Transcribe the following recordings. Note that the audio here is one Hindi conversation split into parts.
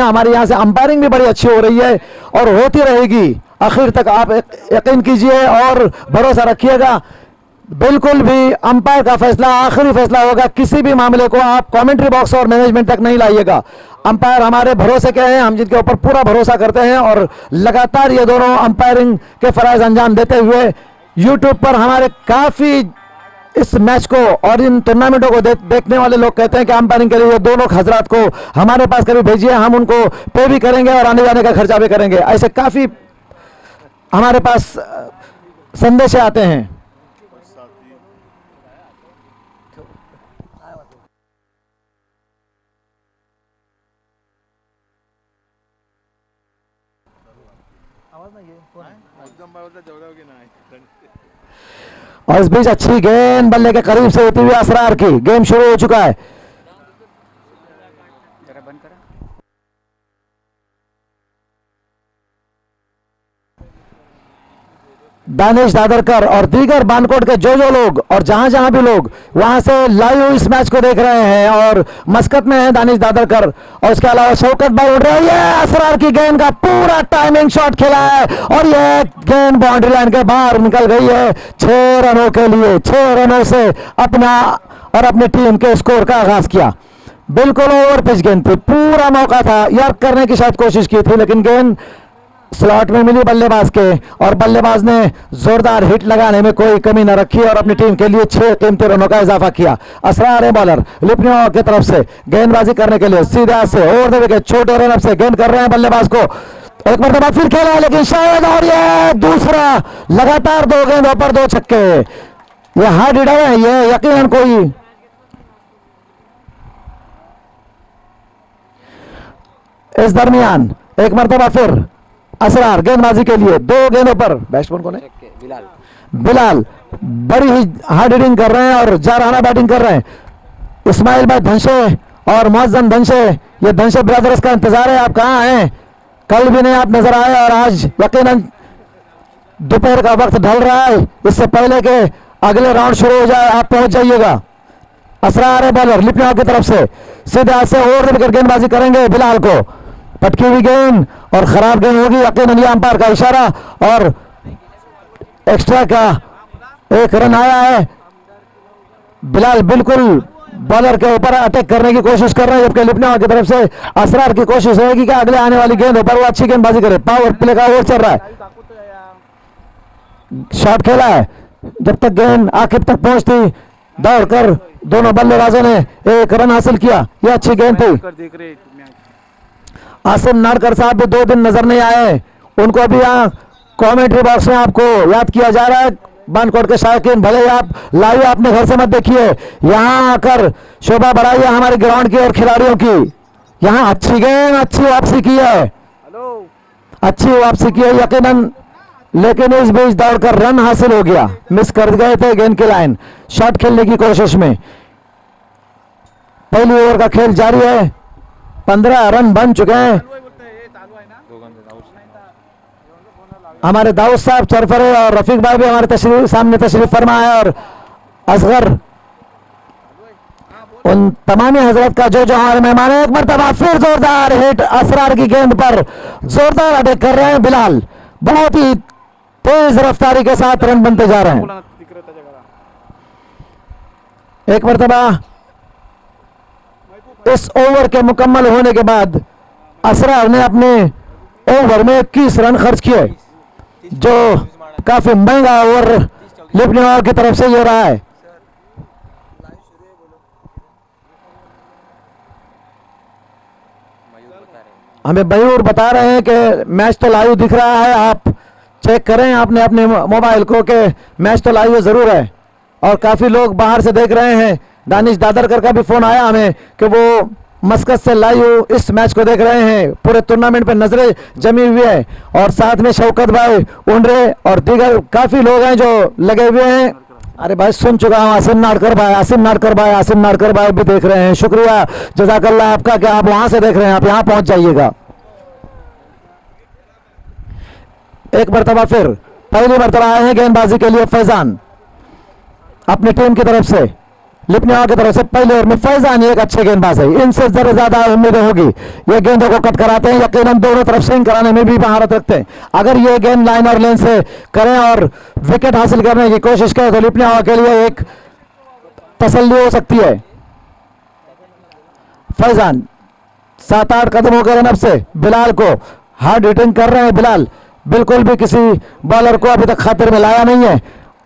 हमारे यहाँ से अंपायरिंग भी बड़ी अच्छी हो रही है और होती रहेगी आखिर तक। आप यकीन कीजिए और भरोसा रखिएगा, बिल्कुल भी अंपायर का फैसला आखिरी फैसला होगा। किसी भी मामले को आप कमेंट्री बॉक्स और मैनेजमेंट तक नहीं लाइएगा। अंपायर हमारे भरोसे के हैं, हम जिनके ऊपर पूरा भरोसा करते हैं और लगातार ये दोनों अंपायरिंग के फराइज अंजाम देते हुए यूट्यूब पर हमारे काफ़ी इस मैच को और इन टूर्नामेंटों को देखने वाले लोग कहते हैं कि अंपायरिंग के लिए ये दोनों हजरात को हमारे पास कभी भेजिए, हम उनको पे भी करेंगे और आने जाने का खर्चा भी करेंगे। ऐसे काफ़ी हमारे पास संदेश आते हैं। और इस बीच अच्छी गेंद बल्ले के करीब से होती हुई असरार की। गेम शुरू हो चुका है। दानिश दादरकर और दीगर बानकोट के जो लोग और जहां भी लोग वहां से लाइव इस मैच को देख रहे हैं और मस्कत में है दानिश दादरकर और इसके अलावा शौकत भाई उड़ रही है। असरार की गेंद का पूरा टाइमिंग शॉट खेला है और यह गेंद बाउंड्री लाइन के बाहर निकल गई है। 6 रनों के लिए 6 रनों से अपना और अपनी टीम के स्कोर का आगाज किया। बिल्कुल ओवर पिच गेंद थी, पूरा मौका था यार करने की शायद कोशिश की थी, लेकिन गेंद स्लॉट में मिली बल्लेबाज के और बल्लेबाज ने जोरदार हिट लगाने में कोई कमी न रखी और अपनी टीम के लिए 6 कीमती रनों का इजाफा किया। असरार है बॉलर लिपनिया की तरफ से गेंदबाजी करने के लिए सीधे हाथ से ओवर द विकेट छोटे रन से गेंद कर रहे हैं बल्लेबाज को। एक मरतबा फिर खेला है लेकिन शायद और ये दूसरा लगातार 2 गेंदों पर 2 छक्के। ये हार्ड हिटर है, ये यकीनन कोई इस दरमियान एक मरतबा फिर असरार गेंदबाजी के लिए 2 गेंदों पर। बैट्समैन कौन है? बिलाल बड़ी ही हार्ड हिटिंग कर रहे हैं और जारहाना बैटिंग कर रहे हैं। इस्माइल भाई धनशे और मुअज्जम धनशे, ये धनशे ब्रदर्स का इंतजार है। आप कहाँ हैं? कल भी नहीं आप नजर आए और आज यकीनन दोपहर का वक्त ढल रहा है, इससे पहले के अगले राउंड शुरू हो जाए आप पहुंच जाइएगा। असरार है बॉलर लिपनिया की तरफ से सीधे हाथ से ओवर द विकेट गेंदबाजी करेंगे बिलाल को। पटकी हुई गेंद और खराब गेंद होगी, यकीनन अंपायर का इशारा और एक्स्ट्रा का 1 रन आया है। बिलाल बिल्कुल बॉलर के ऊपर अटैक करने की कोशिश कर रहे हैं, जबकि लिपनिया की तरफ से असरार की कोशिश रहेगी कि अगले आने वाली गेंद पर वो अच्छी गेंदबाजी करे। पावर प्ले का ओवर चल रहा है, शॉट खेला है, जब तक गेंद आखिर तक पहुंचती दौड़कर दोनों बल्लेबाजों ने 1 रन हासिल किया। यह अच्छी गेंद थी। आसिम नाडकर साहब भी 2 दिन नजर नहीं आए, उनको भी यहाँ कमेंट्री बॉक्स में आपको याद किया जा रहा है। बानकोट के शायकीन भले ही आप लाइव अपने घर से मत देखिए, यहाँ आकर शोभा बढ़ाइए हमारे ग्राउंड की और खिलाड़ियों की। यहाँ अच्छी गेंद, अच्छी वापसी की है, अच्छी वापसी की है यकीनन, लेकिन इस बीच दौड़कर रन हासिल हो गया। मिस कर गए थे गेंद की लाइन शॉट खेलने की कोशिश में। पहली ओवर का खेल जारी है, 15 रन बन चुके हैं। हमारे दाऊद साहब चरफरे और रफीक भाई भी हमारे सामने तशरीफ फरमा है और असगर, उन तमाम हजरत का जो हमारे मेहमान है। एक मरतबा फिर जोरदार हिट असरार की गेंद पर जोरदार अटैक कर रहे हैं बिलाल, बहुत ही तेज रफ्तारी के साथ रन बनते जा रहे हैं। एक मरतबा इस ओवर के मुकम्मल होने के बाद असरार ने अपने ओवर में 21 रन खर्च किए, जो काफी महंगा ओवर लिपनिया की तरफ से ये रहा है। हमें मयूर बता रहे हैं कि मैच तो लाइव दिख रहा है, आप चेक करें आपने अपने मोबाइल को कि मैच तो लाइव जरूर है और काफी लोग बाहर से देख रहे हैं। दानिश दादरकर का भी फोन आया हमें कि वो मस्कत से लाइव इस मैच को देख रहे हैं, पूरे टूर्नामेंट पे नजरें जमी हुई है और साथ में शौकत भाई उंडरे और दीगर काफी लोग हैं जो लगे हुए हैं। अरे भाई सुन चुका हूँ, आसिम नाडकर भाई, आसिम नाडकर भाई, आसिम नाडकर भाई भी देख रहे हैं। शुक्रिया जज़ाकल्लाह आपका कि आप वहां से देख रहे हैं, आप यहाँ पहुंच जाइएगा। एक मरतबा फिर पहली मरतबा आए हैं गेंदबाजी के लिए फैजान अपनी टीम की तरफ से। लिपनिया की तरफ से पहले ओवर में फैजान एक अच्छे गेंदबाज है, इनसे जरा ज्यादा उम्मीदें होगी। ये गेंदों को कट कराते हैं, यकीनन दोनों तरफ स्विंग कराने में भी महारत रखते हैं। अगर ये गेंद लाइन और लेन से करें और विकेट हासिल करने की कोशिश करें तो लिपनिया के लिए एक तसल्ली हो सकती है। फैजान 7-8 कदमों के रनअप से बिलाल को हार्ड हिटिंग कर रहे हैं। बिलाल बिल्कुल भी किसी बॉलर को अभी तक खातिर में लाया नहीं है।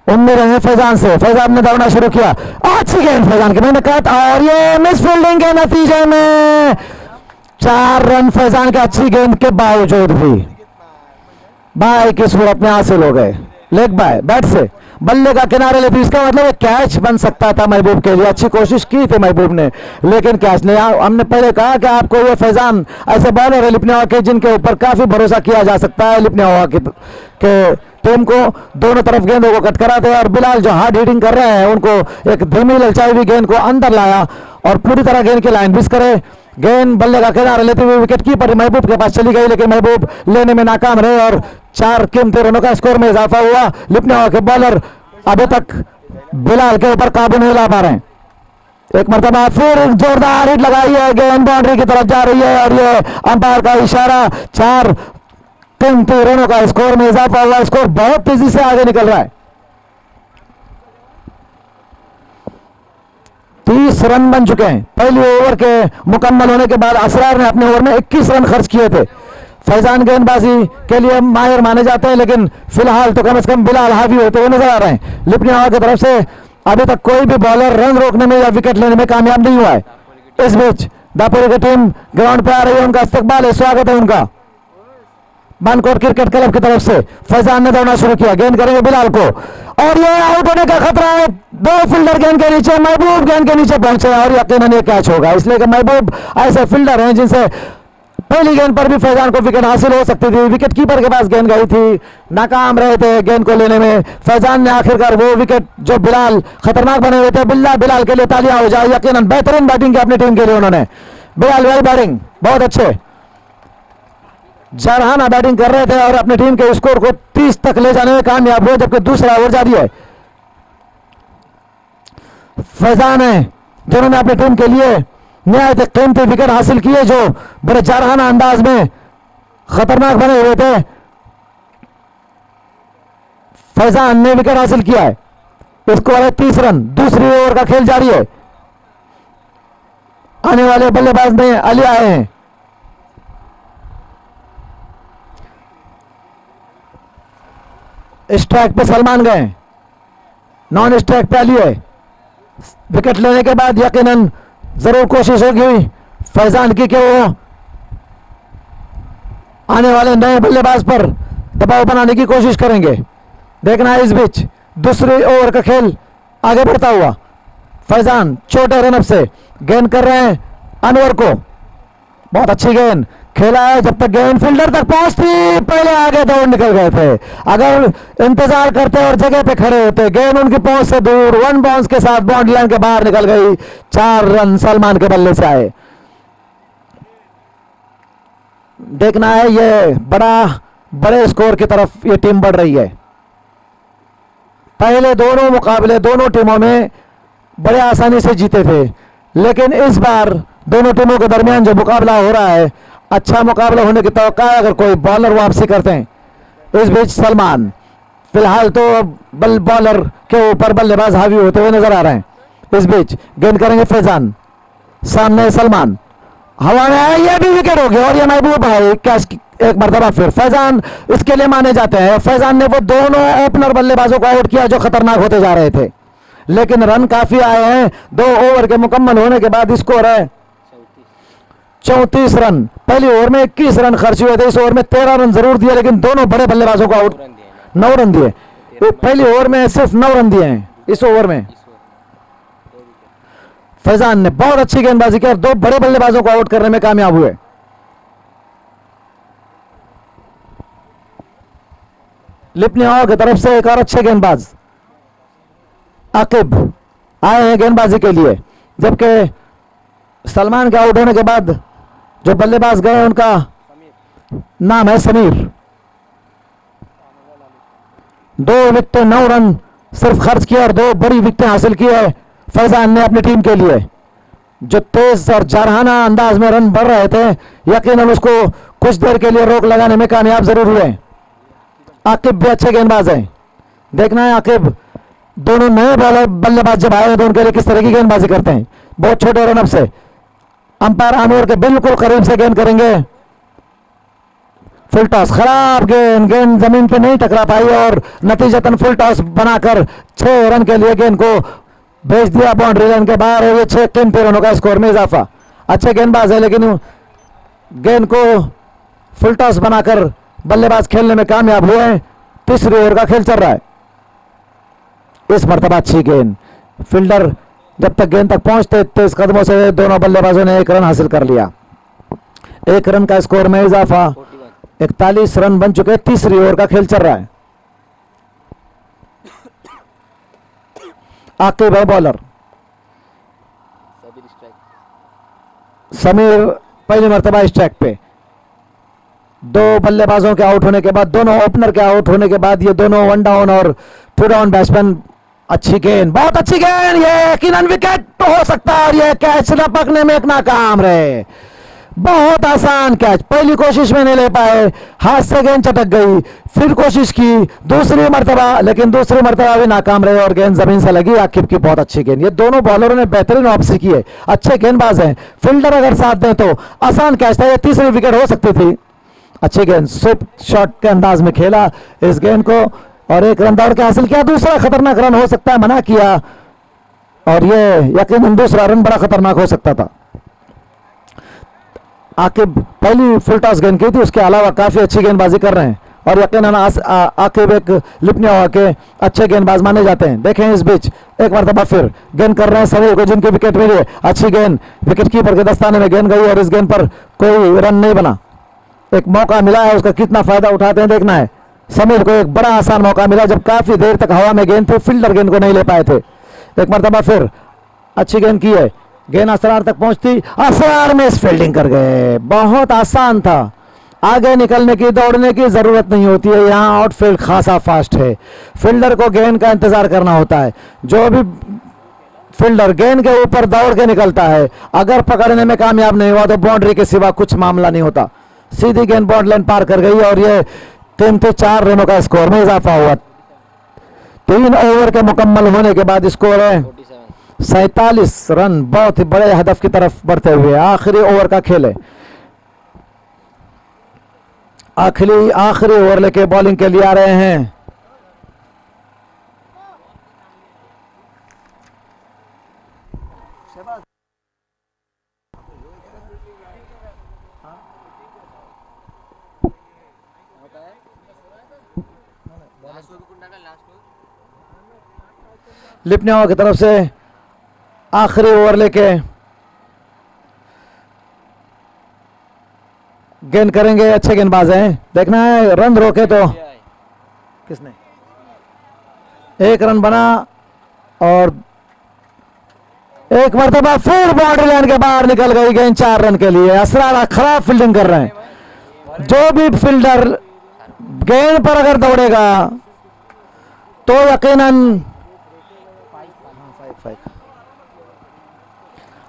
उम्मीद है फैजान से, फैजान ने दौड़ना शुरू किया, अच्छी गेंद फैजान की, मैंने कहा और ये मिस फील्डिंग के नतीजे में 4 रन फैजान के अच्छी गेंद के बावजूद भी बाय की सूरत में हासिल हो गए। लेग बाय बैट से बल्ले का किनारे लेती, इसका मतलब कैच बन सकता था महबूब के लिए। अच्छी कोशिश की थी महबूब ने लेकिन कैच नहीं। हमने पहले कहा कि आपको ये फैजान ऐसे बॉलर है लिपनिया के जिनके ऊपर काफी भरोसा किया जा सकता है। लिपनिया के टीम को दोनों तरफ गेंदों को कट कराते हैं और बिलाल जो हार्ड हिटिंग कर रहे हैं उनको एक धीमी ललचाई हुई गेंद को अंदर लाया और पूरी तरह गेंद की लाइन मिस करे। गेंद बल्ले का किनारा लेते हुए विकेट कीपर महबूब के पास चली गई लेकिन महबूब लेने में नाकाम रहे और 4 कीमती रनों का स्कोर में इजाफा हुआ। लिपनिया के बॉलर अभी तक बिलाल के ऊपर काबू नहीं ला पा रहे हैं। एक मरतबा फिर जोरदार हिट लगाई है, गेंद बाउंड्री की तरफ जा रही है और ये अंपायर का इशारा। 4 कीमती रनों का स्कोर में इजाफा हुआ। स्कोर बहुत तेजी से आगे निकल रहा है। 30 रन बन चुके हैं। पहले ओवर के मुकम्मल होने के बाद असरार ने अपने ओवर में 21 रन खर्च किए थे। फैजान गेंदबाजी के लिए माहिर माने जाते हैं लेकिन फिलहाल तो कम से कम बिलाल हावी होते हुए नजर आ रहे हैं। लिपनिया की तरफ से अभी तक कोई भी बॉलर रन रोकने में या विकेट लेने में कामयाब नहीं हुआ है। इस बीच दापोली की टीम ग्राउंड पर आ रही है, उनका इस्तकबाल है, स्वागत है उनका। बानकोट क्रिकेट क्लब की तरफ से फैजान ने दौड़ना शुरू किया, गेंद करेंगे बिलाल को और ये आउट होने का खतरा है। 2 फील्डर गेंद के नीचे, महबूब गेंद के नीचे पहुंचे और यकीनन ये कैच होगा, इसलिए कि महबूब ऐसे फील्डर हैं जिनसे पहली गेंद पर भी फैजान को विकेट हासिल हो सकती थी। विकेट कीपर के पास गेंद गई थी, नाकाम रहे थे गेंद को लेने में। फैजान ने आखिरकार वो विकेट जो बिलाल खतरनाक बने हुए थे, बिलाल के लिए तालियां हो जाए। यकीनन बेहतरीन बैटिंग की अपनी टीम के लिए उन्होंने। बिलाल वेल बैटिंग, बहुत अच्छे जारहाना बैटिंग कर रहे थे और अपनी टीम के स्कोर को 30 तक ले जाने में कामयाब हुए, जबकि दूसरा ओवर जारी है। फैजान है जिन्होंने अपनी टीम के लिए निहायत कीमती विकेट हासिल किए जो बड़े जारहाना अंदाज में खतरनाक बने हुए थे। फैजान ने विकेट हासिल किया है, स्कोर है 30 रन। दूसरी ओवर का खेल जारी है। आने वाले बल्लेबाज में अली आए हैं। स्ट्राइक पे सलमान गए, नॉन स्ट्राइक पे अली है। विकेट लेने के बाद यकीनन जरूर कोशिश होगी फैजान की कि वो आने वाले नए बल्लेबाज पर दबाव बनाने की कोशिश करेंगे। देखना है इस बीच दूसरे ओवर का खेल आगे बढ़ता हुआ। फैजान छोटे रनअप से गेंद कर रहे हैं अनवर को, बहुत अच्छी गेंद खेला है। जब तक गेंद फील्डर तक पहुंचती पहले आगे दौड़ निकल गए थे। अगर इंतजार करते और जगह पे खड़े होते, गेंद उनकी पहुंच से दूर 1 बाउंस के साथ बाउंड्री लाइन के बाहर निकल गई। 4 रन सलमान के बल्ले से आए। देखना है ये बड़े स्कोर की तरफ ये टीम बढ़ रही है। पहले दोनों मुकाबले दोनों टीमों में बड़े आसानी से जीते थे, लेकिन इस बार दोनों टीमों के दरमियान जो मुकाबला हो रहा है, अच्छा मुकाबला होने की तवक्का है अगर कोई बॉलर वापसी करते हैं। इस बीच सलमान फिलहाल तो बॉलर के ऊपर बल्लेबाज हावी होते हुए नजर आ रहे हैं। इस बीच गेंद करेंगे फैजान, सामने सलमान, हवा में है, यह भी विकेट हो गया और यह महबूब भाई कैच एक मरतबा फिर फैजान इसके लिए माने जाते हैं। फैजान ने वो दोनों ओपनर बल्लेबाजों को आउट किया जो खतरनाक होते जा रहे थे, लेकिन रन काफी आए हैं। 2 ओवर के मुकम्मल होने के बाद स्कोर है 34 रन। पहली ओवर में 21 रन खर्च हुए थे, इस ओवर में 13 रन जरूर दिए, लेकिन दोनों बड़े बल्लेबाजों को आउट 9 रन दिए। पहली ओवर में सिर्फ 9 रन दिए हैं। इस ओवर में फैजान ने बहुत अच्छी गेंदबाजी की और 2 बड़े बल्लेबाजों को आउट करने में कामयाब हुए। लिपनिया की तरफ से एक और अच्छे गेंदबाज आकिब आए हैं गेंदबाजी के लिए, जबकि सलमान के आउट होने के बाद जो बल्लेबाज गए उनका नाम है समीर। 2 विकेट 9 रन सिर्फ खर्च किया और 2 बड़ी विकेटें हासिल की है फैजान ने अपनी टीम के लिए जो तेज और जारहाना अंदाज में रन बढ़ रहे थे, यकीनन उसको कुछ देर के लिए रोक लगाने में कामयाब जरूर हुए। आकिब भी अच्छे गेंदबाज हैं, देखना है आकिब दोनों नए बॉलर बल्लेबाज जब आए तो उनके लिए किस तरह की गेंदबाजी करते हैं। बहुत छोटे रन से अंपायर आमिर के बिल्कुल करीब से गेंद करेंगे। फुल टॉस, खराब गेंद, गेंद जमीन पे नहीं टकरा पाई और नतीजतन फुल टॉस बनाकर 6 रन के लिए गेंद को भेज दिया बाउंड्री लाइन के बाहर। और ये 6 कीमती रनों का स्कोर में इजाफा। अच्छे गेंदबाज है लेकिन गेंद को फुल टॉस बनाकर बल्लेबाज खेलने में कामयाब हुए हैं। तीसरी ओवर का खेल चल रहा है। इस मरतबा अच्छी गेंद, फील्डर जब तक गेंद तक पहुंचते तेज कदमों से दोनों बल्लेबाजों ने 1 रन हासिल कर लिया। 1 रन का स्कोर में इजाफा, 41 रन बन चुके। तीसरी ओवर का खेल चल रहा है। आकिब है बॉलर, समीर पहली मरतबा स्ट्राइक पे। 2 बल्लेबाजों के आउट होने के बाद, दोनों ओपनर के आउट होने के बाद ये दोनों 1 डाउन और 2 डाउन बैट्समैन। अच्छी गेंद, बहुत अच्छी गेंद, ये यकीनन विकेट तो हो सकता है और ये कैच न पकड़ने में एक नाकाम रहे। बहुत आसान कैच, पहली कोशिश में नहीं ले पाए, हाथ से गेंद चटक गई, फिर कोशिश की दूसरी मरतबा, लेकिन दूसरी मरतबा भी नाकाम रहे और गेंद जमीन से लगी। आकिब की बहुत अच्छी गेंद, ये दोनों बॉलरों ने बेहतरीन वापसी की है, अच्छे गेंदबाज हैं। फील्डर अगर साथ दें तो आसान कैच था, ये तीसरी विकेट हो सकती थी। अच्छी गेंद, स्विप शॉट के अंदाज में खेला इस गेंद को और 1 रन दौड़ के हासिल किया। दूसरा खतरनाक रन हो सकता है, मना किया और ये यकीनन दूसरा रन बड़ा खतरनाक हो सकता था। आकिब पहली फुल टॉस गेंद की थी, उसके अलावा काफी अच्छी गेंदबाजी कर रहे हैं और यकीनन आकिब एक लिपनिया के अच्छे गेंदबाज माने जाते हैं। देखें इस बीच एक मरतबा फिर गेंद कर रहे हैं सभी को जिनकी विकेट मिली है। अच्छी गेंद, विकेट कीपर के दस्ताने में गेंद गई और इस गेंद पर कोई रन नहीं बना। एक मौका मिला है, उसका कितना फायदा उठाते हैं देखना है। समीर को एक बड़ा आसान मौका मिला जब काफी देर तक हवा में गेंद थी, फील्डर गेंद को नहीं ले पाए थे। एक मरतबा फिर अच्छी गेंद की है, गेंद असरार तक पहुंचती, असरार में फील्डिंग कर गए। बहुत आसान था, आगे निकलने की दौड़ने की जरूरत नहीं होती है। यहाँ आउटफील्ड खासा फास्ट है, फील्डर को गेंद का इंतजार करना होता है। जो भी फील्डर गेंद के ऊपर दौड़ के निकलता है, अगर पकड़ने में कामयाब नहीं हुआ तो बाउंड्री के सिवा कुछ मामला नहीं होता। सीधी गेंद बाउंड्री लाइन पार कर गई और ये कीमती 4 रनों का स्कोर में इजाफा हुआ। 3 ओवर के मुकम्मल होने के बाद स्कोर है 47 रन, बहुत ही बड़े हदफ की तरफ बढ़ते हुए। आखिरी ओवर का खेल है, आखिरी ओवर लेके बॉलिंग के लिए आ रहे हैं लिपनिया की तरफ से। आखिरी ओवर लेके गेंद करेंगे, अच्छे गेंदबाज हैं। देखना है रन रोके तो किसने। 1 रन बना और एक मरतबा फिर बाउंड्री लाइन के बाहर निकल गई गेंद 4 रन के लिए। असरार खराब फील्डिंग कर रहे हैं। जो भी फील्डर गेंद पर अगर दौड़ेगा तो यकीनन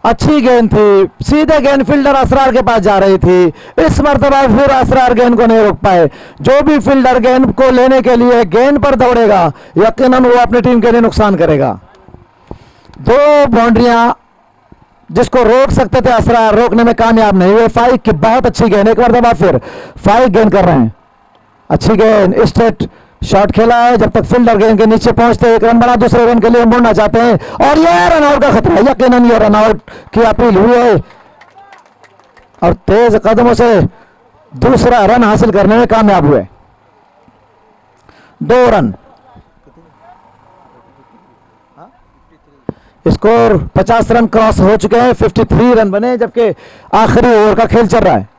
अच्छी गेंद थी, सीधे गेंद फील्डर असरार के पास जा रही थी। इस मरतबा फिर असरार गेंद को नहीं रोक पाए। जो भी फील्डर गेंद को लेने के लिए गेंद पर दौड़ेगा यकीनन वो अपनी टीम के लिए नुकसान करेगा। 2 बाउंड्रियां जिसको रोक सकते थे असरार, रोकने में कामयाब नहीं हुए। 5 की बहुत अच्छी गेंद, एक मरतबा फिर 5 गेंद कर रहे हैं। अच्छी गेंद, स्ट्रेट शॉट खेला है। जब तक फील्डर गेंद के नीचे पहुंचते 1 रन बना, दूसरे रन के लिए मुड़ना चाहते हैं और यह रन आउट का खतरा है। यकीनन ये रन आउट की अपील हुई है और तेज कदमों से दूसरा रन हासिल करने में कामयाब हुए। 2 रन, स्कोर 50 रन क्रॉस हो चुके हैं। 53 रन बने जबकि आखिरी ओवर का खेल चल रहा है।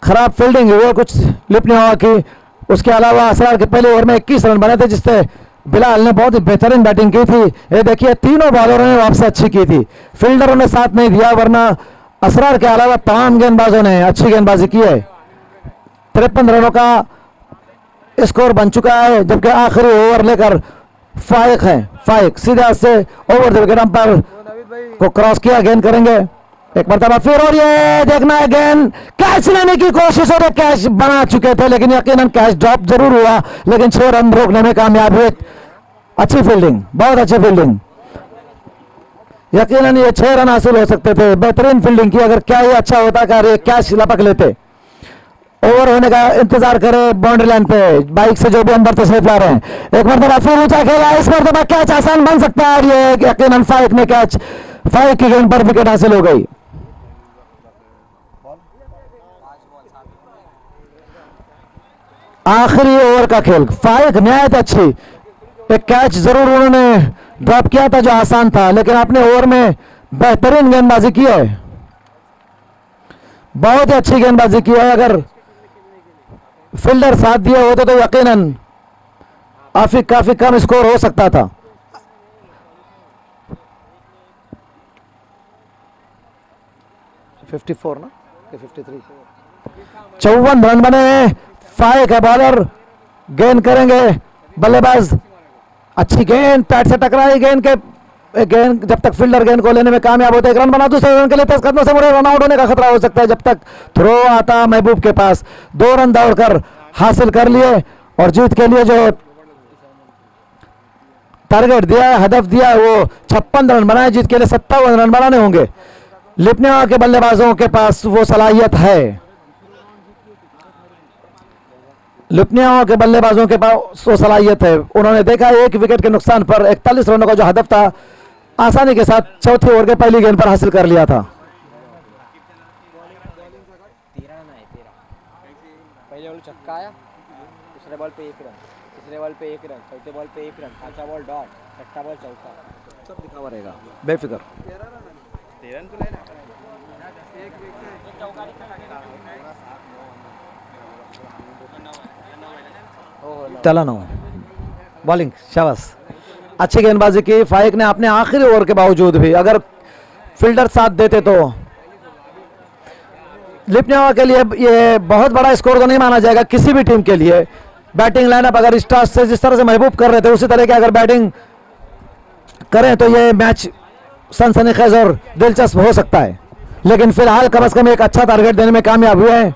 खराब फील्डिंग हुई कुछ लिपनिया की, उसके अलावा असरार के पहले ओवर में 21 रन बने थे जिससे बिलाल ने बहुत ही बेहतरीन बैटिंग की थी। ये देखिए तीनों बॉलरों ने वापसी अच्छी की थी, फील्डरों ने साथ नहीं दिया, वरना असरार के अलावा तमाम गेंदबाजों ने अच्छी गेंदबाजी की है। 53 रनों का स्कोर बन चुका है जबकि आखिरी ओवर लेकर फाइक है, फाइक सीधे हाथ से ओवर द विकेट अंपायर को क्रॉस किया, गेंद करेंगे एक मरतबा फिर, और ये देखना है गेंद कैच लेने की कोशिश, और कैच बना चुके थे लेकिन यकीनन कैच ड्रॉप जरूर हुआ, लेकिन 6 रन रोकने में कामयाब हुए। अच्छी फील्डिंग, बहुत अच्छी फील्डिंग, यकीनन ये 6 रन हासिल हो सकते थे, बेहतरीन फील्डिंग की। अगर क्या ये अच्छा होता कि ये कैच लपक लेते। ओवर होने का इंतजार करे बाउंड्री लाइन पे, बाइक से जो भी अंदर तशरीफ ला रहे हैं। एक मरतबा फिर ऊंचा खेला, इस मरतबा कैच आसान बन सकता है, और ये यकीनन फाइक ने कैच, फाइक की गेंद पर विकेट हासिल हो गई। आखिरी ओवर का खेल, फाइक नहायत अच्छी, एक कैच जरूर उन्होंने ड्रॉप किया था जो आसान था, लेकिन अपने ओवर में बेहतरीन गेंदबाजी की है, बहुत ही अच्छी गेंदबाजी की है। अगर फील्डर साथ दिए होते तो यकीनन काफी कम स्कोर हो सकता था। $54 ना, 53, 54 रन बने हैं। फाइक है बॉलर, गेंद करेंगे बल्लेबाज, अच्छी गेंद पैड से टकराई, गेंद जब तक फील्डर गेंद को लेने में कामयाब होते, एक रन बना, दूसरे रन के लिए 10 कदमों से मुड़े रन आउट होने का खतरा हो सकता है। जब तक थ्रो आता महबूब के पास, 2 रन दौड़कर हासिल कर लिए, और जीत के लिए जो टारगेट दिया है, हदफ दिया है, वो 56 रन बनाए, जीत के लिए 57 रन बनाने होंगे। लिपनिया के बल्लेबाजों के पास वो सलाहियत है, लिपनिया के बल्लेबाजों के पास वो सलाहियत है। उन्होंने देखा एक विकेट के नुकसान पर 41 रनों का जो हदफ था, आसानी के साथ चौथी ओवर के पहली गेंद पर हासिल कर लिया था। पहले बॉल छक्का आया, दूसरे बॉल पे 1 रन, तीसरे बॉल पे 1 रन, चौथे बॉल पे 1 रन, पांचवा बॉल डॉट, छठा बॉल चौका, सब दिखा हुआ रहेगा, बेफिक्र। चला ना बॉलिंग, शाबाश, अच्छी गेंदबाजी की फाइक ने अपने आखिरी ओवर के बावजूद भी। अगर फील्डर साथ देते तो लिपनिया के लिए ये बहुत बड़ा स्कोर तो नहीं माना जाएगा किसी भी टीम के लिए। बैटिंग लाइनअप अगर स्टार्स से जिस तरह से महबूब कर रहे थे उसी तरह की अगर बैटिंग करें तो ये मैच सनसनीखेज और दिलचस्प हो सकता है, लेकिन फिलहाल कम से कम एक अच्छा टारगेट देने में कामयाब हुए हैं।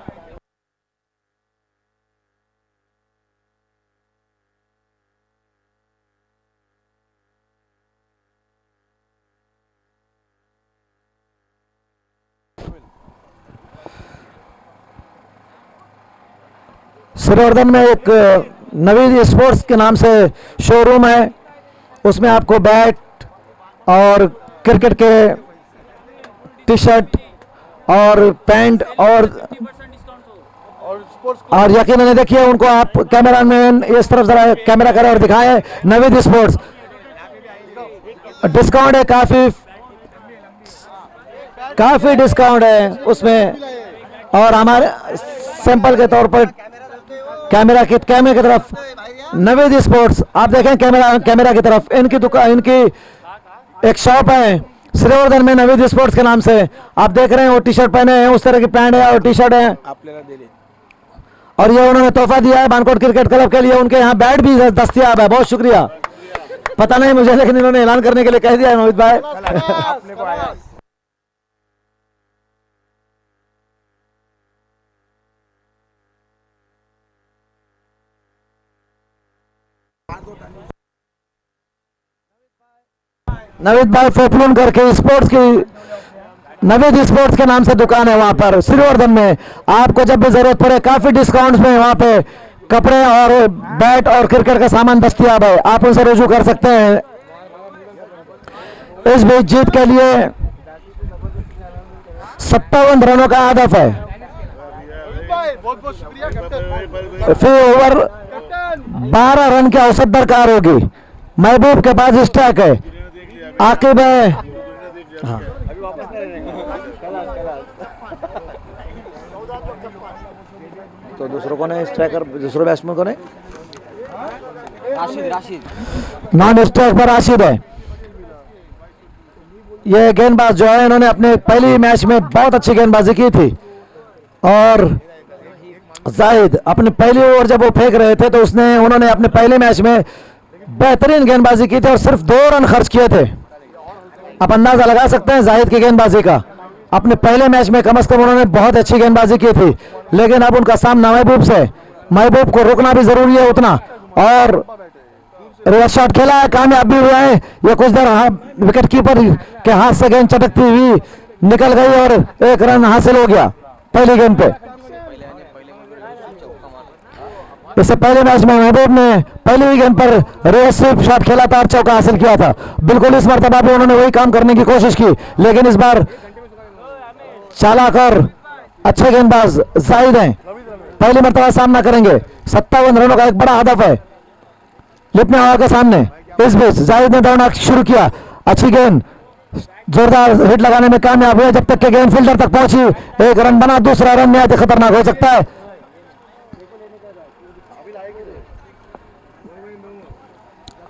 श्रीवर्धन में एक नवीद स्पोर्ट्स के नाम से शोरूम है, उसमें आपको बैट और क्रिकेट के टी शर्ट और पैंट और यकीनन देखिए उनको आप कैमरा मैन इस तरफ जरा कैमरा करें और दिखाएं। नवीद स्पोर्ट्स डिस्काउंट है, काफी डिस्काउंट है उसमें, और हमारे सैंपल के तौर पर कैमरे की तरफ नवीद स्पोर्ट्स, आप देखें कैमरा की तरफ, इनकी दुकान, इनकी एक शॉप है श्रीवर्धन में नवीद स्पोर्ट्स के नाम से। आप देख रहे हैं वो टी शर्ट पहने हैं, उस तरह की पैंट है और टी शर्ट है, और ये उन्होंने तोहफा दिया है बानकोट क्रिकेट क्लब के लिए। उनके यहाँ बैट भी दस्तयाब है, बहुत शुक्रिया। पता नहीं मुझे, लेकिन इन्होंने ऐलान करने के लिए कह दिया है मोहित भाई। नवीद भाई फोपलून करके स्पोर्ट्स की नवीद स्पोर्ट्स के नाम से दुकान है वहां पर श्रीवर्धन में। आपको जब भी जरूरत पड़े काफी डिस्काउंट्स में वहां पे कपड़े और बैट और क्रिकेट का सामान दस्तयाब है, आप उनसे रुजू कर सकते हैं। इस बीच जीत के लिए 57 रनों का हदफ है। फिर ओवर 12 रन की औसत दरकार होगी। महबूब के पास स्ट्राइक है, आकिब है, हाँ। तो दूसरों को ने स्ट्राइकर, दूसरों बैट्समैन को ने राशिद नॉन स्ट्राइक पर राशिद है। ये गेंदबाज जो है इन्होंने अपने पहली मैच में बहुत अच्छी गेंदबाजी की थी, और जाहिद अपने पहली ओवर जब वो फेंक रहे थे तो उन्होंने अपने पहले मैच में बेहतरीन गेंदबाजी की थी और सिर्फ 2 रन खर्च किए थे। आप अंदाजा लगा सकते हैं जाहिद की गेंदबाजी का। अपने पहले मैच में कम से कम उन्होंने बहुत अच्छी गेंदबाजी की थी, लेकिन अब उनका सामना महबूब से, महबूब को रुकना भी जरूरी है उतना। और रिवर्स शॉट खेला है, कामयाब भी हुआ है। ये कुछ देर विकेट कीपर के हाथ से गेंद चटकती हुई निकल गई और 1 रन हासिल हो गया पहली गेंद पे। इससे पहले मैच में महबूब ने पहली ही गेंद पर रिवर्स स्वीप शॉट खेला था और चौका हासिल किया था। बिल्कुल इस मरतबा भी उन्होंने वही काम करने की कोशिश की, लेकिन इस बार चालाक और अच्छे गेंदबाज जाहिद हैं, पहली मरतबा सामना करेंगे। 57 रनों का एक बड़ा हदफ है लिपने हवा के सामने। इस बीच जाहिद ने दौड़ना शुरू किया, अच्छी गेंद, जोरदार हिट लगाने में कामयाब हुए जब तक कि गेंद फील्डर तक पहुंची। 1 रन बना, दूसरा रन निहायत खतरनाक हो सकता है।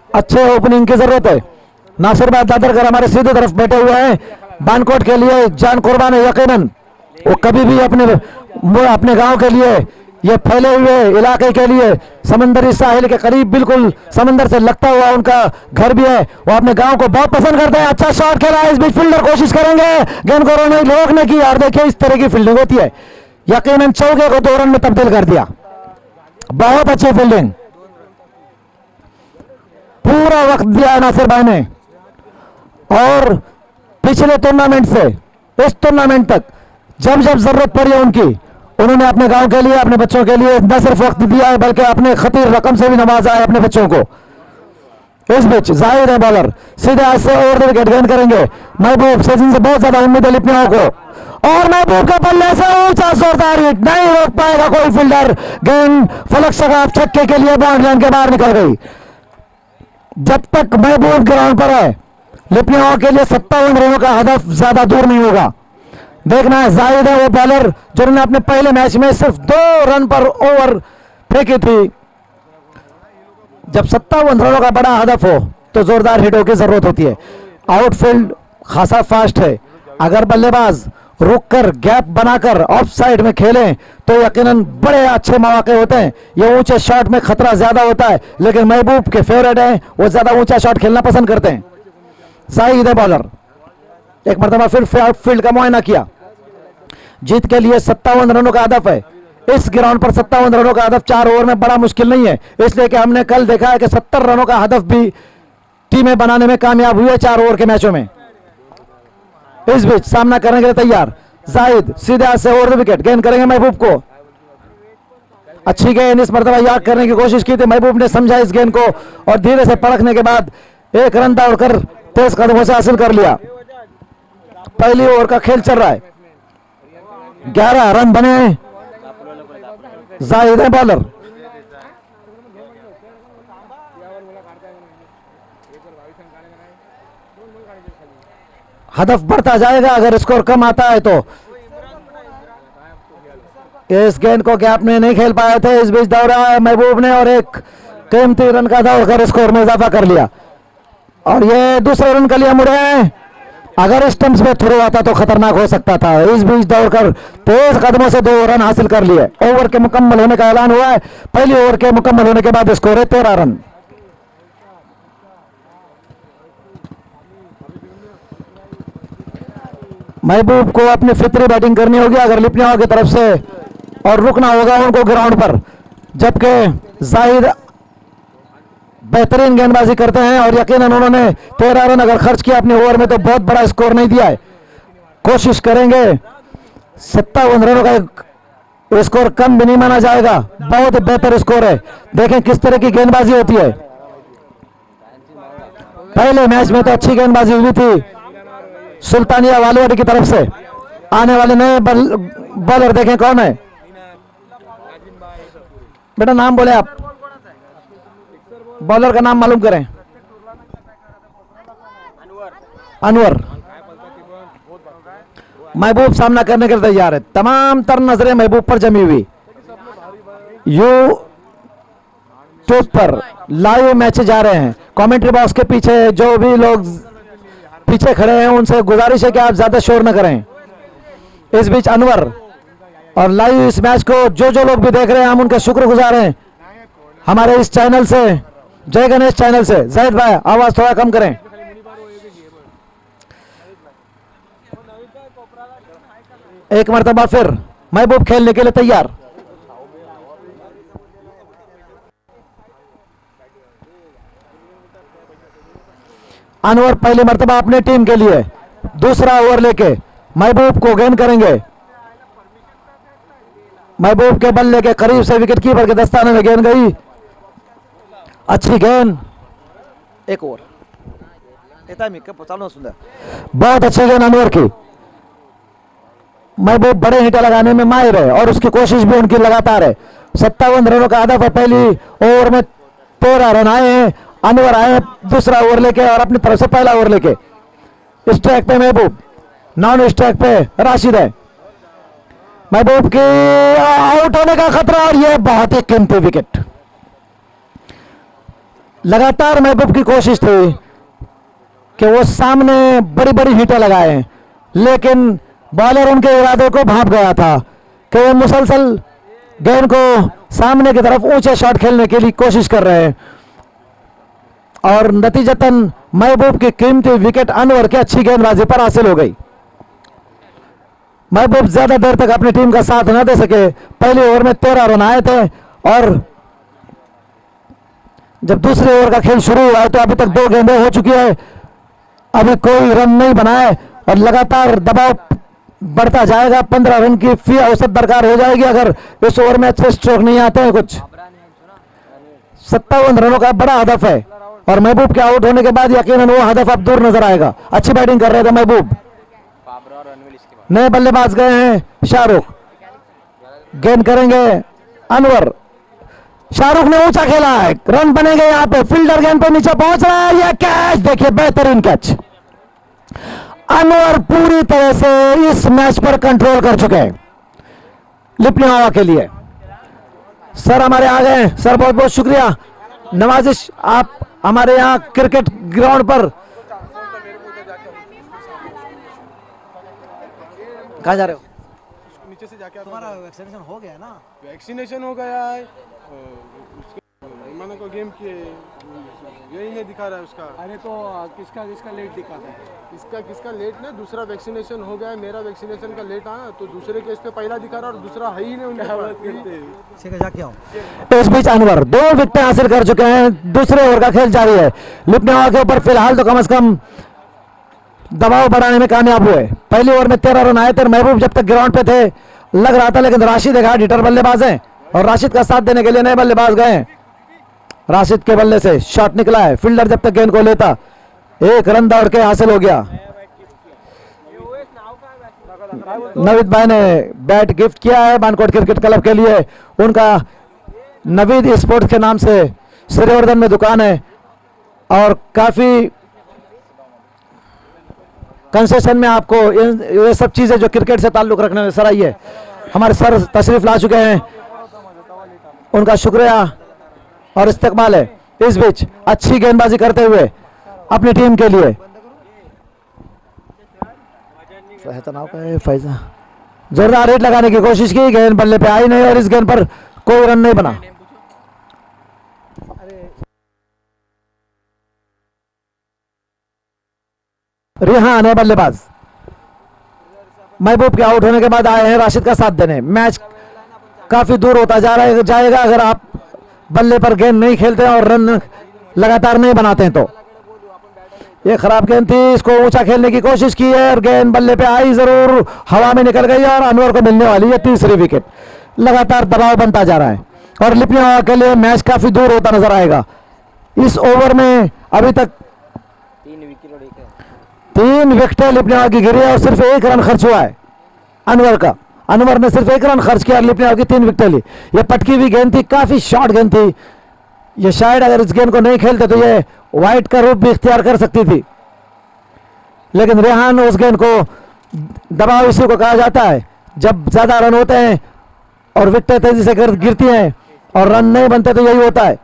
अच्छे ओपनिंग की जरूरत है। नासिर भाई दादरकर हमारे सीधे तरफ बैठे हुए हैं। बानकोट के लिए जान कुर्बान है यकीनन। वो कभी भी अपने गांव के लिए, ये फैले हुए इलाके के लिए, समंदरी साहिल के करीब बिल्कुल समंदर से लगता हुआ उनका घर भी है। वो अपने गांव को बहुत पसंद करते हैं। अच्छा शॉट खेला है, इस बीच फील्डर कोशिश करेंगे गेंद को रोकने की। और देखिए इस तरह की फील्डिंग होती है। यकीनन चौके को 2 रन में तब्दील कर दिया। बहुत अच्छी फील्डिंग, पूरा वक्त दिया नासिर भाई ने। और पिछले टूर्नामेंट से इस टूर्नामेंट तक जब जब जरूरत पड़ी है उनकी, उन्होंने अपने गांव के लिए, अपने बच्चों के लिए न सिर्फ वक्त दिया है बल्कि अपने खतीर रकम से भी नवाजा है अपने बच्चों को। इस बीच जाहिद है बॉलर, सीधे हाथ से ओवर द विकेट गेंद करेंगे महबूब से, जिनसे बहुत ज्यादा उम्मीद है लिपनियों को। और महबूब के बल्ले से ऊंचा जोरदार हिट, नहीं रोक पाएगा कोई फील्डर। गेंद फलक शगाफ छक्के के लिए बाउंड्री लाइन के बाहर निकल गई। जब तक महबूब ग्राउंड पर है, लिपनियों के लिए 57 रनों का हदफ ज्यादा दूर नहीं होगा। देखना है जाहिद है वो बॉलर जिन्होंने अपने पहले मैच में सिर्फ 2 रन पर ओवर फेंकी थी। जब 57 रनों का बड़ा हदफ हो तो जोरदार हिटों की जरूरत होती है। आउटफील्ड खासा फास्ट है। अगर बल्लेबाज रुककर गैप बनाकर ऑफ साइड में खेलें तो यकीनन बड़े अच्छे मौके होते हैं। ये ऊंचे शॉट में खतरा ज्यादा होता है, लेकिन महबूब के फेवरेट हैं, वो ज्यादा ऊंचा शॉट खेलना पसंद करते हैं। जाहिद है बॉलर, एक मरतबा फिर फील्ड का मुआयना किया। जीत के लिए 57 रनों का हदफ है। इस ग्राउंड पर 57 रनों का हदफ 4 ओवर में बड़ा मुश्किल नहीं है, इसलिए कि हमने कल देखा है कि 70 रनों का हदफ भी टीमें बनाने में कामयाब हुए 4 ओवर के मैचों में। इस बीच सामना करने के लिए तैयार जाहिद, सीधे हाथ से ओवर द विकेट गेंद करेंगे महबूब को। अच्छी गेंद इस मरतबा याद करने की कोशिश की थी, महबूब ने समझा इस गेंद को और धीरे से परखने के बाद 1 रन दौड़कर तेज कदमों से हासिल कर लिया। पहली ओवर का खेल चल रहा है, 11 रन बने हैं। जाहिद है बॉलर, हदफ बढ़ता जाएगा अगर स्कोर कम आता है तो। इस गेंद को गैप में नहीं खेल पाए थे, इस बीच दौड़ा है महबूब ने और एक कीमती रन का दौड़कर स्कोर में इजाफा कर लिया। और ये दूसरे रन के लिए मुड़े हैं। अगर स्टंप्स में थ्रो आता तो खतरनाक हो सकता था। इस बीच दौड़कर तेज कदमों से 2 रन हासिल कर लिए। ओवर के मुकम्मल होने का ऐलान हुआ है। पहली ओवर के मुकम्मल होने के बाद स्कोर है 13 रन। महबूब को अपनी फितरी बैटिंग करनी होगी अगर लिपनियों की तरफ से, और रुकना होगा उनको ग्राउंड पर, जबकि जाहिद बेहतरीन गेंदबाजी करते हैं और यकीनन उन्होंने 13 रन अगर खर्च किया अपने ओवर में तो बहुत बड़ा स्कोर नहीं दिया है। कोशिश करेंगे, 57 रनों का स्कोर कम भी नहीं माना जाएगा, बहुत बेहतर स्कोर है। देखें किस तरह की गेंदबाजी होती है। पहले मैच में तो अच्छी गेंदबाजी हुई थी सुल्तानिया वालवाड़ी की तरफ से। आने वाले नए बॉलर देखें कौन है। बेटा नाम बोले आप, बॉलर का नाम मालूम करें। अनवर। महबूब सामना करने के लिए तैयार है। तमाम तर नजरें महबूब पर जमी हुई। यूट्यूब पर लाइव मैच जा रहे हैं। कमेंट्री बॉक्स के पीछे जो भी लोग पीछे खड़े हैं उनसे गुजारिश है कि आप ज्यादा शोर न करें। इस बीच अनवर, और लाइव इस मैच को जो लोग भी देख रहे हैं हम उनके शुक्रगुजार हैं। हमारे इस चैनल से जय गणेश चैनल से। जाहिद भाई आवाज थोड़ा कम करें। एक मरतबा फिर महबूब खेलने के लिए तैयार। अनवर पहली मरतबा अपने टीम के लिए दूसरा ओवर लेके महबूब को गेंद करेंगे। महबूब के बल्ले के करीब से विकेट कीपर के दस्ताने में गेंद गई। अच्छी गेंद। एक ओवर बहुत अच्छी गेंद अनवर की। महबूब बड़े हिटर लगाने में माहिर है और उसकी कोशिश भी उनकी लगातार है। 57 रनों का हदफ है। पहली ओवर में 13 रन आए हैं। अनवर आए दूसरा ओवर लेके और अपनी तरफ से पहला ओवर लेके। स्ट्राइक पे महबूब, नॉन स्ट्राइक पे राशिद है। महबूब की आउट होने का खतरा और यह बहुत ही कीमती विकेट। लगातार महबूब की कोशिश थी कि वो सामने बड़ी बड़ी हिटें लगाए, लेकिन बॉलर उनके इरादे को भांप गया था कि वो मुसलसल गेंद को सामने की तरफ ऊंचे शॉट खेलने के लिए कोशिश कर रहे हैं और नतीजतन महबूब की कीमती विकेट अनवर की अच्छी गेंदबाजी पर हासिल हो गई। महबूब ज्यादा देर तक अपनी टीम का साथ न दे सके। पहले ओवर में 13 रन आए थे और जब दूसरे ओवर का खेल शुरू हुआ तो अभी तक 2 गेंदें हो चुकी है, अभी कोई रन नहीं बनाए और लगातार दबाव बढ़ता जाएगा। 15 रन की फी औसत दरकार हो जाएगी अगर इस ओवर में अच्छे स्ट्रोक नहीं आते हैं। कुछ 57 रनों का बड़ा हदफ है और महबूब के आउट होने के बाद यकीनन वो हदफ अब दूर नजर आएगा। अच्छी बैटिंग कर रहे थे महबूब। नए बल्लेबाज गए हैं शाहरुख, गेंद करेंगे अनवर। शाहरुख ने ऊंचा खेला है, रन बनेंगे यहाँ पे। फील्डर गेंद पे नीचे पहुंच रहा है, यह कैच देखिए, बेहतरीन कैच। अनवर पूरी तरह से इस मैच पर कंट्रोल कर चुके हैं लिपनियावा के लिए। सर हमारे आ गए सर, बहुत बहुत शुक्रिया। नवाजिश आप हमारे यहाँ क्रिकेट ग्राउंड पर कहाँ जा रहे हो? नीचे से जाके तुम्हारा वैक्सीनेशन हो गया ना? वैक्सीनेशन हो गया है। मैंने को गेम किए यही नहीं दिखा रहा है उसका। अरे तो किसका किसका लेट दिखा था? किसका लेट ना, दूसरा वैक्सीनेशन हो गया है। मेरा वैक्सीनेशन का लेट आया तो दूसरे केस पे पहला दिखा रहा और दूसरा है ही नहीं उनके। जाके आओ। इस बीच अनवर 2 विकेटें हासिल कर चुके हैं। दूसरे ओवर का खेल जारी है। लिपनियावा के ऊपर फिलहाल तो कम से कम दबाव बढ़ाने में कामयाब हुए। पहली ओवर में 13 रन आए थे। महबूब जब तक ग्राउंड पे थे लग रहा था, लेकिन राशिद एक हिटर बल्लेबाज हैं और राशिद का साथ देने के लिए नए बल्लेबाज गए। राशिद के बल्ले से शॉट निकला है। फील्डर जब तक गेंद को लेता 1 रन दौड़ के हासिल हो गया। नवीद भाई ने बैट गिफ्ट किया है बानकोट क्रिकेट क्लब के लिए। उनका नवीद स्पोर्ट्स के नाम से श्रीवर्धन में दुकान है और काफी कंसेशन में आपको ये सब चीजें जो क्रिकेट से ताल्लुक रखने में सर आई है। हमारे सर तशरीफ ला चुके हैं, उनका शुक्रिया और इस्तकबाल है। इस बीच अच्छी गेंदबाजी करते हुए अपनी टीम के लिए फैजा जोरदार हिट लगाने की कोशिश की, गेंद बल्ले पे आई नहीं और इस गेंद पर कोई रन नहीं बना। रिहान है बल्लेबाज। महबूब के आउट होने के बाद आए हैं राशिद का साथ देने। मैच काफी दूर होता जाएगा अगर आप बल्ले पर गेंद नहीं खेलते हैं और रन लगातार नहीं बनाते हैं तो। ये खराब गेंद थी, इसको ऊंचा खेलने की कोशिश की है और गेंद बल्ले पे आई जरूर, हवा में निकल गई और अनवर को मिलने वाली है तीसरी विकेट। लगातार दबाव बनता जा रहा है और लिपनियावा के लिए मैच काफी दूर होता नजर आएगा। इस ओवर में अभी तक 3 विकेटें लिपनियावा की गिरी है और सिर्फ 1 रन खर्च हुआ है अनवर का। अनवर ने सिर्फ 1 रन खर्च किया और लिपनियावा की 3 विकेटें ली। यह पटकी हुई गेंद थी, काफी शॉर्ट गेंद थी। ये शायद अगर इस गेंद को नहीं खेलते तो ये वाइट का रूप भी इख्तियार कर सकती थी, लेकिन रेहान उस गेंद को, दबाव इसी को कहा जाता है जब ज्यादा रन होते हैं और विकेटें तेजी से गिरती हैं और रन नहीं बनते तो यही होता है।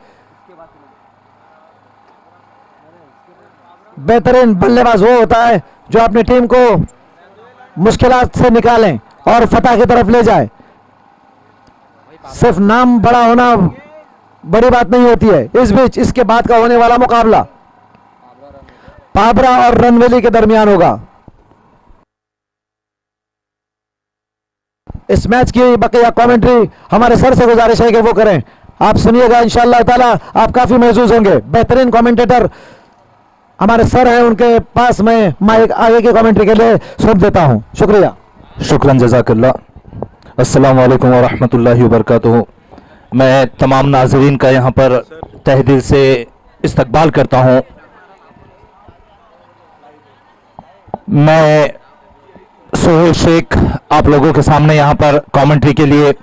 बेहतरीन बल्लेबाज वो होता है जो अपनी टीम को मुश्किलात से निकालें और फतह की तरफ ले जाए। सिर्फ नाम बड़ा होना बड़ी बात नहीं होती है। इस बीच इसके बाद का होने वाला मुकाबला पाबरा और रनवेली के दरमियान होगा। इस मैच की बकिया कमेंट्री हमारे सर से गुजारिश है कि वो करें, आप सुनिएगा इंशाअल्लाह ताला, आप काफी महसूस होंगे। बेहतरीन कमेंटेटर हमारे सर हैं, उनके पास मैं माइक आगे की कमेंट्री के लिए सौंप देता हूं। शुक्रिया। शुक्रान जज़ाकल्लाह। अस्सलाम वालेकुम व रहमतुल्लाहि व बरकातुहू। मैं तमाम नाज़रीन का यहाँ पर तहे दिल से इस्तकबाल करता हूँ। मैं सोहेल शेख आप लोगों के सामने यहाँ पर कमेंट्री के लिए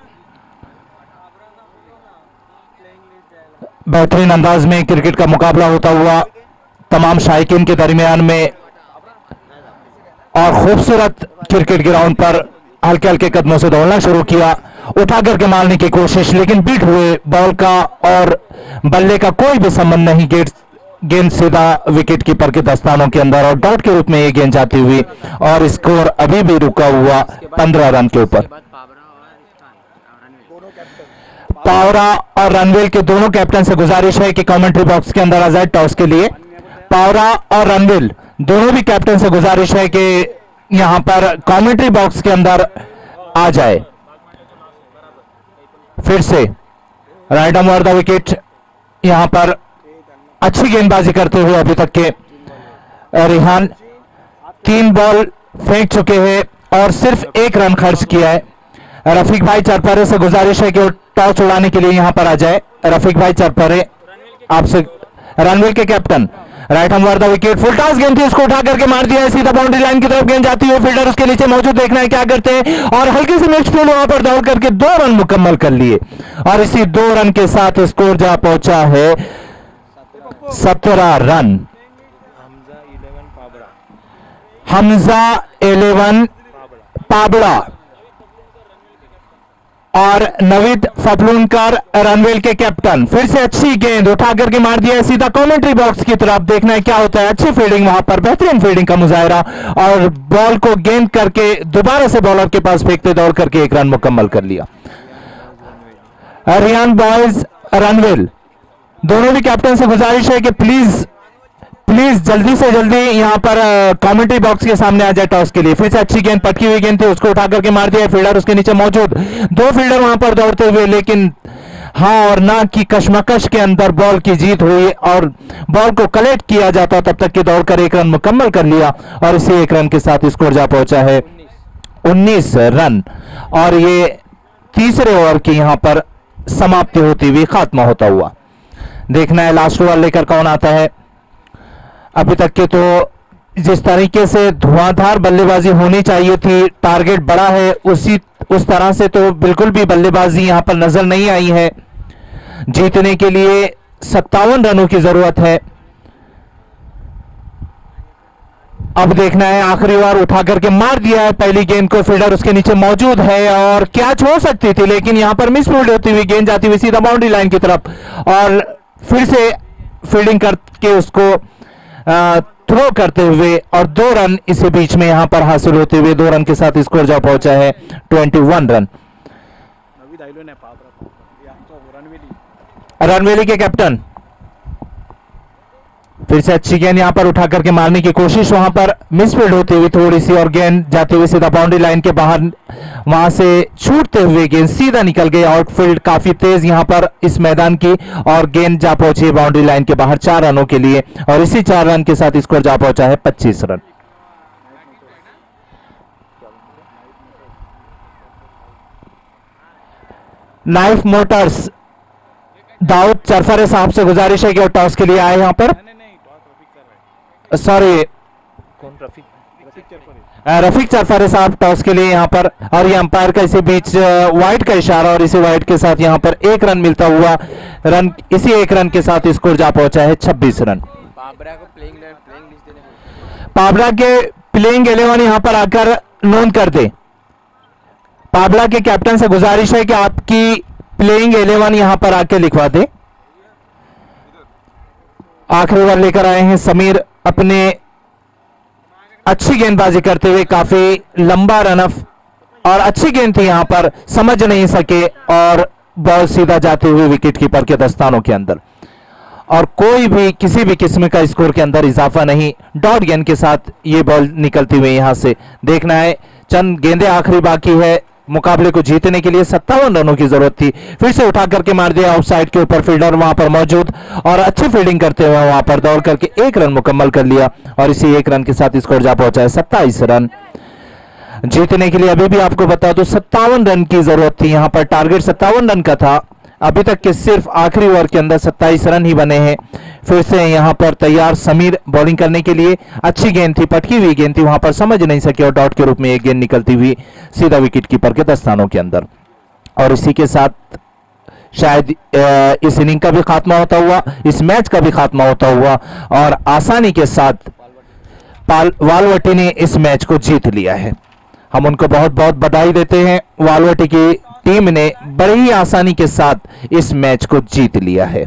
बेहतरीन अंदाज में क्रिकेट का मुकाबला होता हुआ तमाम शायकीन के दरमियान में और खूबसूरत क्रिकेट ग्राउंड पर हल्के हल्के कदमों से दौड़ना शुरू किया, उठा करके मारने की कोशिश, लेकिन बीट हुए। बॉल का और बल्ले का कोई भी संबंध नहीं। गेंद सीधा विकेट कीपर के दस्तानों के अंदर और डॉट के रूप में ये गेंद जाती हुई और स्कोर अभी भी रुका हुआ 15 रन के ऊपर। पावरा और रनवेल के दोनों कैप्टन से गुजारिश है कि कमेंट्री बॉक्स के अंदर आ जाए टॉस के लिए। पावरा और रनवेल दोनों भी कैप्टन से गुजारिश है कि यहां पर कमेंट्री बॉक्स के अंदर आ जाए। फिर से right arm over the wicket, यहां पर अच्छी गेंदबाजी करते हुए अभी तक के रिहान 3 बॉल फेंक चुके हैं और सिर्फ 1 रन खर्च किया है। रफीक भाई चरपरे से गुजारिश है कि वो टॉस उड़ाने के लिए यहां पर आ जाए। रफीक भाई चरपरे आपसे, रनवेल के captain, right hand over the wicket, full toss गेंद थी, उसको उठा करके मार दिया है, सीधा बाउंड्री लाइन की तरफ गेंद जाती है। फील्डर उसके नीचे मौजूद, देखना है क्या करते हैं और हल्के से मिक्स फील्ड वहां पर दौड़ करके 2 रन मुकम्मल कर लिए और इसी 2 रन के साथ स्कोर जा पहुंचा है 17 रन। हमजा 11 पाबड़ा और नवीद फपलूनकर रनवेल के कैप्टन। फिर से अच्छी गेंद उठा करके मार दिया है सीधा कमेंट्री बॉक्स की तरफ, देखना है क्या होता है। अच्छी फील्डिंग वहां पर, बेहतरीन फील्डिंग का मुजाहरा और बॉल को गेंद करके दोबारा से बॉलर के पास फेंकते दौड़ करके 1 रन मुकम्मल कर लिया। रियान बॉयज रनवेल दोनों भी कैप्टन से गुजारिश है कि प्लीज जल्दी से जल्दी यहां पर कमेंट्री बॉक्स के सामने आ जाए टॉस के लिए। फिर से अच्छी गेंद, पटकी हुई गेंद थी, उसको उठा करके मार दिया। फील्डर उसके नीचे मौजूद, 2 फील्डर वहां पर दौड़ते हुए, लेकिन हाँ और ना की कशमकश के अंदर बॉल की जीत हुई और बॉल को कलेक्ट किया जाता तब तक कि दौड़कर 1 रन मुकम्मल कर लिया और इसी 1 रन के साथ स्कोर जा पहुंचा है 19 रन और ये तीसरे ओवर की यहां पर समाप्ति होती हुई, खात्मा होता हुआ। देखना है लास्ट ओवर लेकर कौन आता है। अभी तक के तो जिस तरीके से धुआंधार बल्लेबाजी होनी चाहिए थी, टारगेट बड़ा है, उस तरह से तो बिल्कुल भी बल्लेबाजी यहां पर नजर नहीं आई है। जीतने के लिए 57 रनों की जरूरत है। अब देखना है, आखिरी बार उठा करके मार दिया है पहली गेंद को, फील्डर उसके नीचे मौजूद है और कैच हो सकती थी, लेकिन यहां पर मिस फील्ड होती हुई गेंद जाती हुई सीधा बाउंड्री लाइन की तरफ और फिर से फील्डिंग करके उसको थ्रो करते हुए और 2 रन इसी बीच में यहां पर हासिल होते हुए 2 रन के साथ स्कोर जा पहुंचा है 21 रन। रनवेली के कैप्टन फिर से अच्छी गेंद यहां पर उठा करके मारने की कोशिश, वहां पर मिसफील्ड होती हुई थोड़ी सी और गेंद जाती हुई सीधा बाउंड्री लाइन के बाहर, वहां से छूटते हुए गेंद सीधा निकल गई आउटफील्ड, काफी तेज यहां पर इस मैदान की और गेंद जा पहुंची बाउंड्री लाइन के बाहर 4 रनों के लिए और इसी 4 रन के साथ स्कोर जा पहुंचा है 25 रन। नाइफ मोटर्स दाऊद चरफरे साहब से गुजारिश है कि वो टॉस के लिए आए यहां पर। सॉरी, रफीक चरफरे साहब टॉस के लिए यहां पर और ये अंपायर का इसी बीच वाइड का इशारा और इसी वाइड के साथ यहां पर 1 रन मिलता हुआ रन, इसी 1 रन के साथ स्कोर जा पहुंचा है 26 रन। पाबड़ा के प्लेइंग 11 यहां पर आकर नोट कर दे। पाबड़ा के कैप्टन से गुजारिश है कि आपकी प्लेइंग 11 यहां पर आके लिखवा दे। आखिरी ओवर लेकर आए हैं समीर, अपने अच्छी गेंदबाजी करते हुए काफी लंबा रनअप और अच्छी गेंद थी, यहां पर समझ नहीं सके और बॉल सीधा जाते हुए विकेट कीपर के दस्तानों के अंदर, और कोई भी किसी भी किस्म का स्कोर के अंदर इजाफा नहीं। डॉट गेंद के साथ ये बॉल निकलती हुई यहां से देखना है। चंद गेंदें आखिरी बाकी है मुकाबले को जीतने के लिए। 57 रनों की जरूरत थी, फिर से उठा करके मार दिया ऑफ साइड के ऊपर, फील्डर वहां पर मौजूद और अच्छी फील्डिंग करते हुए वहां पर दौड़ करके 1 रन मुकम्मल कर लिया और इसी 1 रन के साथ स्कोर जा पहुंचा है 27 रन। जीतने के लिए अभी भी आपको बता दूं 57 रन की जरूरत थी, यहां पर टारगेट 57 रन का था। अभी तक के सिर्फ आखिरी ओवर के अंदर 27 रन ही बने हैं। फिर से यहां पर तैयार समीर बॉलिंग करने के लिए। अच्छी गेंद थी, पटकी हुई गेंद थी, वहां पर समझ नहीं सके और डॉट के रूप में एक गेंद निकलती हुई सीधा विकेट कीपर के दस्तानों के अंदर। और इसी के साथ शायद इस इनिंग का भी खात्मा होता हुआ, इस मैच का भी खात्मा होता हुआ और आसानी के साथ वालवटी ने इस मैच को जीत लिया है। हम उनको बहुत बहुत बधाई देते हैं। वालवटी की टीम ने बड़ी ही आसानी के साथ इस मैच को जीत लिया है।